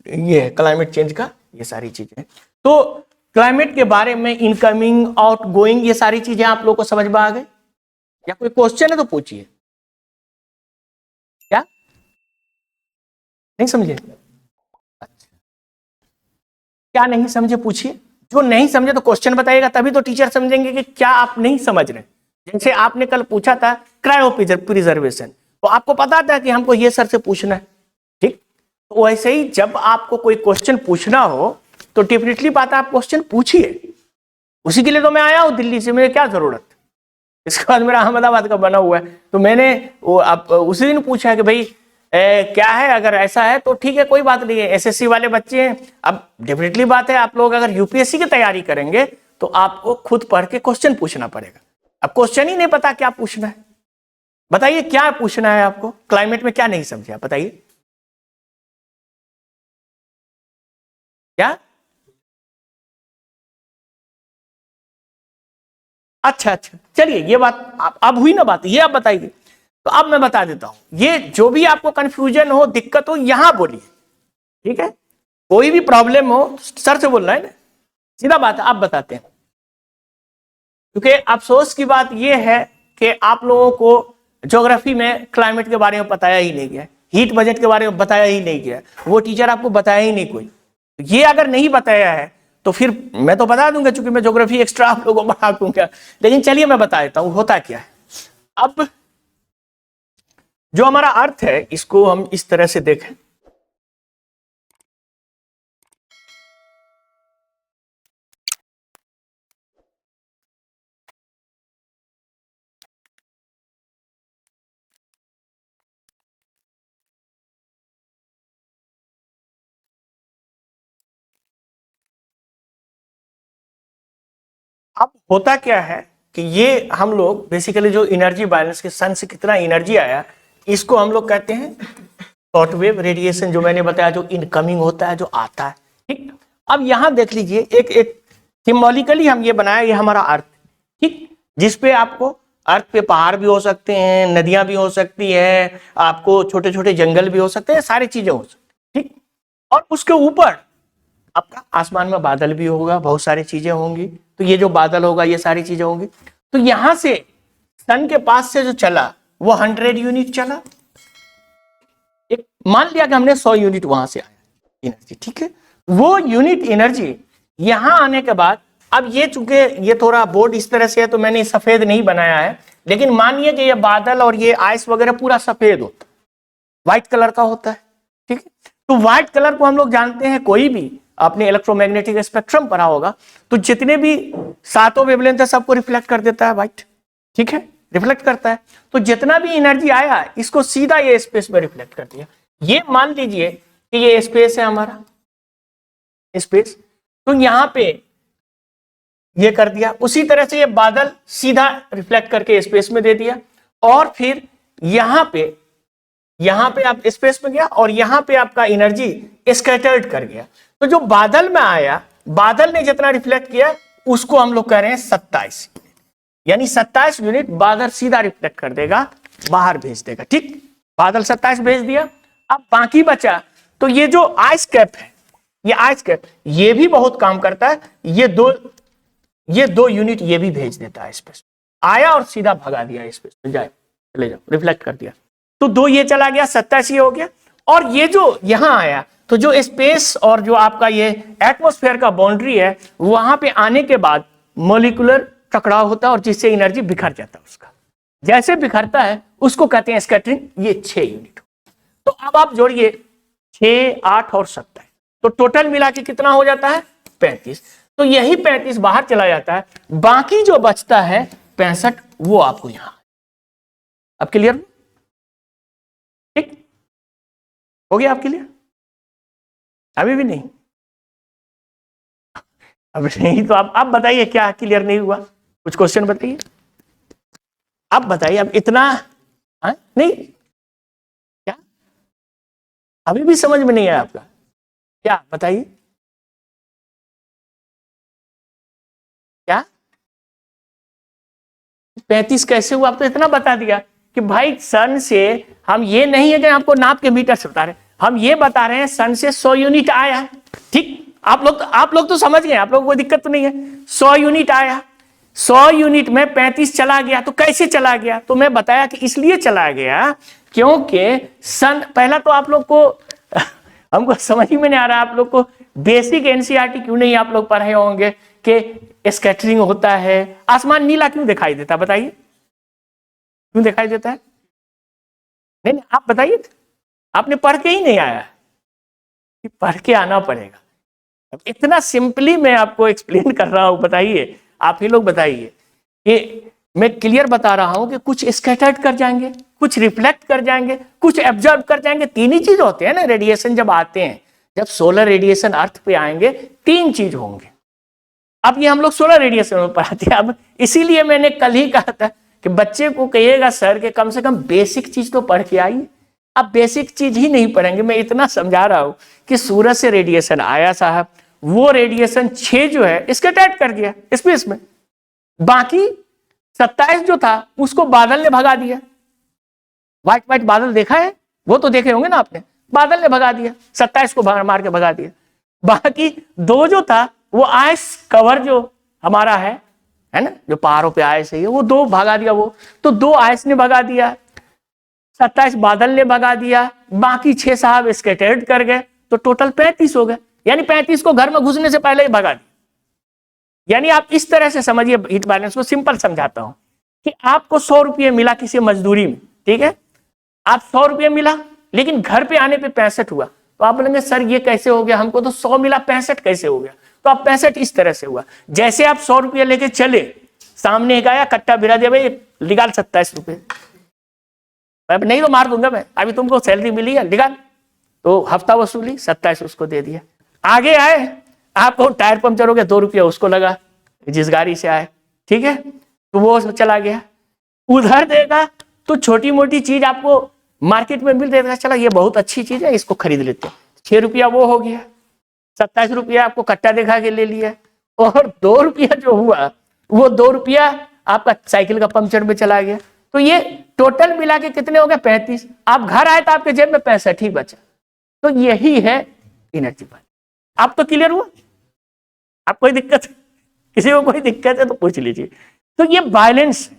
ये है climate change का, ये सारी चीजें। तो क्लाइमेट के बारे में इनकमिंग आउट गोइंग ये सारी चीजें आप लोगों को समझ में आ गई? या कोई क्वेश्चन है तो पूछिए। क्या नहीं समझे? अच्छा, क्या नहीं समझे पूछिए। जो नहीं समझे तो क्वेश्चन बताइएगा, तभी तो टीचर समझेंगे कि क्या आप नहीं समझ रहे। जैसे आपने कल पूछा था क्रायो प्रिजर्वेशन, तो आपको पता था कि हमको ये सर से पूछना है, ठीक? तो वैसे ही जब आपको कोई क्वेश्चन पूछना हो तो डेफिनेटली बात है आप क्वेश्चन पूछिए। उसी के लिए तो मैं आया हूं दिल्ली से, मुझे क्या जरूरत। इसके बाद मेरा अहमदाबाद का बना हुआ है, तो मैंने वो उसी दिन पूछा कि भाई क्या है, अगर ऐसा है तो ठीक है, कोई बात नहीं है, एसएससी वाले बच्चे हैं। अब डेफिनेटली बात है, आप लोग अगर यूपीएससी की तैयारी करेंगे तो आपको खुद पढ़ के क्वेश्चन पूछना पड़ेगा। अब क्वेश्चन ही नहीं पता क्या पूछना है, बताइए क्या पूछना है आपको? क्लाइमेट में क्या नहीं समझे आप बताइए? क्या? अच्छा अच्छा, चलिए ये बात अब हुई ना बात, ये आप बताइए। तो अब मैं बता देता हूं, ये जो भी आपको कंफ्यूजन हो, दिक्कत हो, यहां बोलिए, ठीक है? कोई भी प्रॉब्लम हो सर से बोलना है ना, सीधा बात है, आप बताते हैं। क्योंकि अफसोस की बात यह है कि आप लोगों को ज्योग्राफी में क्लाइमेट के बारे में बताया ही नहीं गया, हीट बजट के बारे में बताया ही नहीं गया, वो टीचर आपको बताया ही नहीं कोई। ये अगर नहीं बताया है तो फिर मैं तो बता दूंगा, चूंकि मैं ज्योग्राफी एक्स्ट्रा आप लोगों को पढ़ा दूंगा, लेकिन चलिए मैं बता देता हूं होता क्या है। अब जो हमारा अर्थ है इसको हम इस तरह से देखें, अब होता क्या है कि ये हम लोग बेसिकली जो एनर्जी बैलेंस के सन से कितना एनर्जी आया, इसको हम लोग कहते हैं शॉर्ट वेव रेडिएशन, जो मैंने बताया, जो इनकमिंग होता है, जो आता है, ठीक? अब यहां देख लीजिए, एक एक सिंबॉलिकली हम ये बनाया, ये हमारा अर्थ, ठीक? जिसपे आपको अर्थ पे पहाड़ भी हो सकते हैं, नदियां भी हो सकती है, आपको छोटे छोटे जंगल भी हो सकते हैं, सारी चीजें हो सकती, ठीक? और उसके ऊपर आपका आसमान में बादल भी होगा, बहुत सारी चीजें होंगी। तो ये जो बादल होगा, ये सारी चीजें होंगी। तो यहां से सन के पास से जो चला वो 100 यूनिट चला, एक मान लिया कि हमने 100 यूनिट वहां से आया एनर्जी, ठीक है? वो यूनिट एनर्जी यहां आने के बाद, अब ये चूंकि ये थोड़ा बोर्ड इस तरह से है तो मैंने सफेद नहीं बनाया है, लेकिन मानिए कि ये बादल और ये आइस वगैरह पूरा सफेद होता है, व्हाइट कलर का होता है, ठीक है? तो व्हाइट कलर को हम लोग जानते हैं, कोई भी आपने इलेक्ट्रोमैग्नेटिक स्पेक्ट्रम पढ़ा होगा, तो जितने भी सातों वेवलेंथ है सबको रिफ्लेक्ट कर देता है व्हाइट, ठीक है? रिफ्लेक्ट करता है। तो जितना भी एनर्जी आया इसको सीधा ये स्पेस में रिफ्लेक्ट कर दिया। ये मान लीजिए कि ये स्पेस है हमारा, स्पेस, तो यहां पे ये कर दिया। उसी तरह से ये बादल सीधा रिफ्लेक्ट करके स्पेस में दे दिया, और फिर यहां पे आप स्पेस में गया, और यहां पे आपका एनर्जी स्कैटर्ड कर गया। तो जो बादल में आया, बादल ने जितना रिफ्लेक्ट किया उसको हम लोग कह रहे हैं 27, यानी 27 यूनिट बादल सीधा रिफ्लेक्ट कर देगा, बाहर भेज देगा, ठीक? बादल 27 भेज दिया। अब बाकी बचा, तो ये जो आइस कैप है, ये आइस कैप ये भी बहुत काम करता है, ये दो यूनिट ये भी भेज देता है स्पेस, आया और सीधा भगा दिया स्पेस में, जाए चले जाओ, रिफ्लेक्ट कर दिया। तो दो ये चला गया, 27 ये हो गया। और ये जो यहां आया, तो जो स्पेस और जो आपका ये एटमॉस्फेयर का बाउंड्री है, वहां पे आने के बाद मॉलिक्यूलर टकराव होता है और जिससे एनर्जी बिखर जाता है। उसका जैसे बिखरता है उसको कहते हैं स्कैटरिंग। ये 6 यूनिट। तो अब आप जोड़िए 6, 8 और 27, तो टोटल मिला के कितना हो जाता है? 35। तो यही 35 बाहर चला जाता है, बाकी जो बचता है 65, वो आपको यहां। अब क्लियर? ठीक हो गया आपके लिए? अभी भी नहीं? अब नहीं तो आप बताइए क्या क्लियर नहीं हुआ? कुछ क्वेश्चन बताइए, आप बताइए। अब इतना नहीं, क्या अभी भी समझ में नहीं आया आपका? क्या बताइए, क्या 35 कैसे हुआ? आप तो इतना बता दिया कि भाई सन से हम ये नहीं है कि आपको नाप के मीटर से बता रहे, हम ये बता रहे हैं सन से 100 यूनिट आया, ठीक, आप लोग तो समझ गए, आप लोगों को कोई दिक्कत तो नहीं है। 100 यूनिट आया, 100 यूनिट में 35 चला गया, तो कैसे चला गया? तो मैं बताया कि इसलिए चला गया क्योंकि सन, पहला तो आप लोग को हमको समझ ही में नहीं आ रहा, आप लोग को बेसिक एनसीईआरटी क्यों नहीं आप लोग पढ़े होंगे कि स्कैटरिंग होता है। आसमान नीला क्यों दिखाई देता, बताइए क्यों दिखाई देता है? नहीं नहीं, आप बताइए, आपने पढ़ के ही नहीं आया, पढ़ के आना पड़ेगा। अब इतना सिंपली मैं आपको एक्सप्लेन कर रहा हूं, बताइए आप ही लोग बताइए कि मैं क्लियर बता रहा हूं कि कुछ स्कैटर्ड कर जाएंगे, कुछ रिफ्लेक्ट कर जाएंगे, कुछ एब्जॉर्ब कर जाएंगे। तीन ही चीज होते हैं ना रेडिएशन जब आते हैं, जब सोलर रेडिएशन अर्थ पे आएंगे तीन चीज होंगे। अब ये हम लोग सोलर रेडिएशन में पढ़ाते हैं। अब इसीलिए मैंने कल ही कहा था कि बच्चे को कहिएगा सर के कम से कम बेसिक चीज तो पढ़ के आइए। अब बेसिक चीज ही नहीं पढ़ेंगे, मैं इतना समझा रहा हूं कि सूरज से रेडिएशन आया साहब, वो रेडिएशन 6 जो है इसके अटैक कर गया स्पेस में, बाकी 27 जो था उसको बादल ने भगा दिया। व्हाइट व्हाइट बादल देखा है, वो तो देखे होंगे ना आपने, बादल ने भगा दिया, 27 को मार के भगा दिया। बाकी 2 जो था वो आइस कवर जो हमारा है ना, जो पहाड़ों पे आइस है, वो 2 भगा दिया। वो तो 2 आइस ने भगा दिया, 27 बादल ने भगा दिया, बाकी 6 साहब स्कैटर्ड कर गए, तो टोटल 35 हो गए। यानी 35 को घर में घुसने से पहले ही भगा दिया। यानी आप इस तरह से समझिए, हीट बैलेंस को सिंपल समझाता हूं कि आपको 100 रुपये मिला किसी मजदूरी में, ठीक है, आप 100 रुपये मिला, लेकिन घर पे आने पे 65 हुआ, तो आप बोलेंगे सर ये कैसे हो गया, हमको तो 100 मिला 65 कैसे हो गया? तो आप 65 इस तरह से हुआ, जैसे आप 100 रुपये लेके चले, सामने एक आया कट्टा भिरा दिया, भाई निकाल 27 रुपये, नहीं तो मार दूंगा मैं, अभी तुमको सैलरी मिली है निकाल, तो हफ्ता वसूली 27 उसको दे दिया। आगे आए, आपको टायर पंचर हो गया, 2 रुपया उसको लगा जिस गाड़ी से आए, ठीक है, तो वो चला गया। उधर देगा तो छोटी मोटी चीज आपको मार्केट में मिल जाएगा, चला ये बहुत अच्छी चीज है इसको खरीद लेते हैं, 6 रुपया वो हो गया, 27 रुपया आपको कट्टा दिखा के ले लिया, और 2 रुपया जो हुआ वो 2 रुपया आपका साइकिल का पंचर में चला गया। तो ये टोटल मिला के कितने हो गए? 35। आप घर आए तो आपके जेब में 65 ही बचा। तो यही है एनर्जी बैलेंस। आप तो क्लियर हुआ? आप कोई दिक्कत, किसी को कोई दिक्कत है तो पूछ लीजिए। तो ये बैलेंस